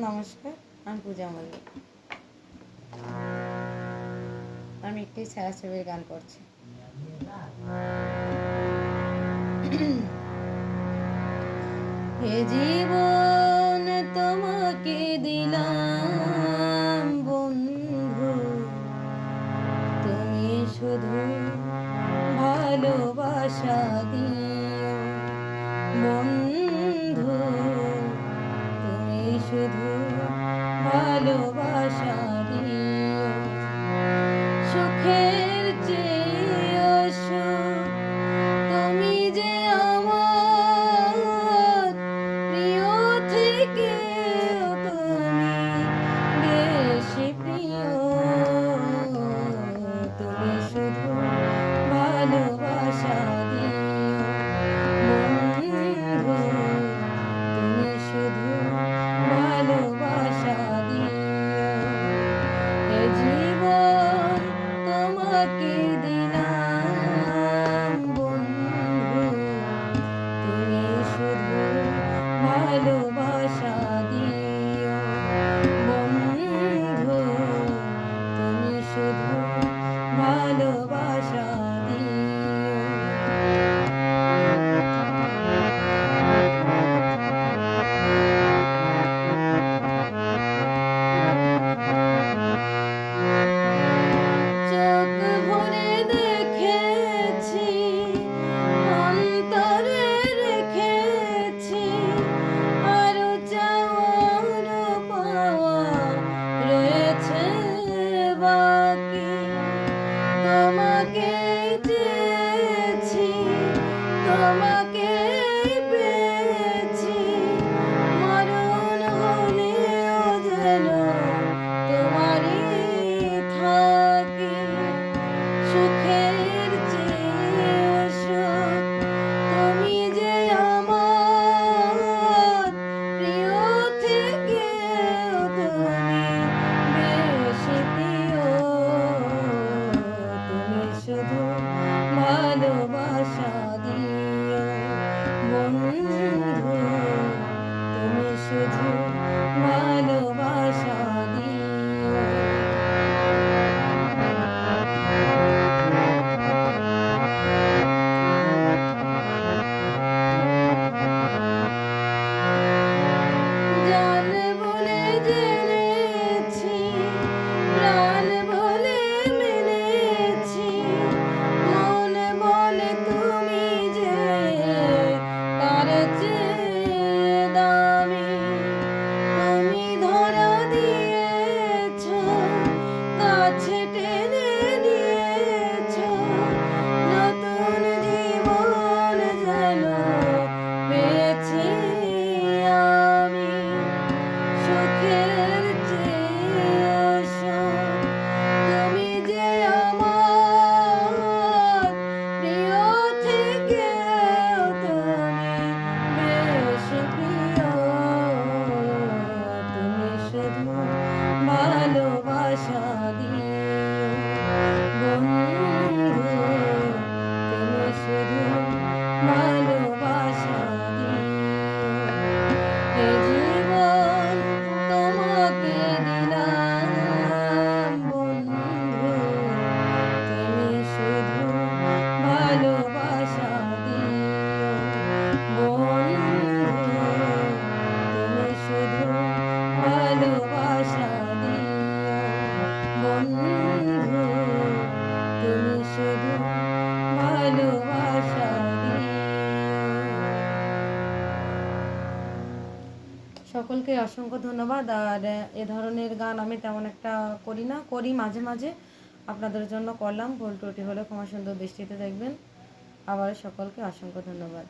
নমস্কার, আমি পূজা মল্লিক। আমি একটি ছায়াছবির গান করছি। হে জীবন তোমাকে দিলাম বন্ধু, তুমি শুধু ভালোবাসা দিও বন্ধু, তুমি শুধু ভালোবাসা দিও। সুখের চেয়ে সুখ তুমি যে আমার প্রিয় থেকে তুমি বেশি প্রিয়, তুমি শুধু ভালোবাসা দিও বন্ধু, তুমি শুধু ভালোবাসা দিও। এ জীবন তোমাকে দিলাম বন্ধু, তুমি শুধু ভালোবাসা দিও বন্ধু, তুমি শুধু ভালোবাসা দিও। তোমাকে চেয়েছি, তোমাকে পেয়েছি, মরণ হলেও যেন তোমারই থাকি। সুখের চেয়ে সুখ তুমি যে আমার প্রিয় থেকে তুমি বেশি প্রিয়, তুমি শুধু ভালোবাসা দিও বন্ধু, তুমি শুধু ভালোবাসা দিও। জান বলে জেনেছি, প্রাণ বলে মেনেছি, মন বলে তুমি যে তার চেয়ে দামি। তুমি ধরা দিয়েছ, কাছে টেনে নিয়েছ, নতুন জীবন যেন পেয়েছি আমি। সুখের চেয়ে সুখ তুমি যে আমার প্রিয় থেকে তুমি বেশি প্রিয়, তুমি শুধু ভালোবাসা দিও বন্ধু, তুমি শুধু ভালোবাসা দিও। এ জীবন তোমাকে দিলাম বন্ধু, তুমি শুধু ভালোবাসা দিও বন্ধু, তুমি শুধু ভালোবাসা দিও বন্ধু, তুমি শুধু ভালোবাসা দিও। সকলকে অসংখ্য ধন্যবাদ। আর এ ধরনের গান আমি তেমন একটা করি না, করি মাঝে মাঝে, আপনাদের জন্য করলাম। ভুল ত্রুটি হলে ক্ষমা সুন্দর দৃষ্টিতে দেখবেন। আবার সকলকে অসংখ্য ধন্যবাদ।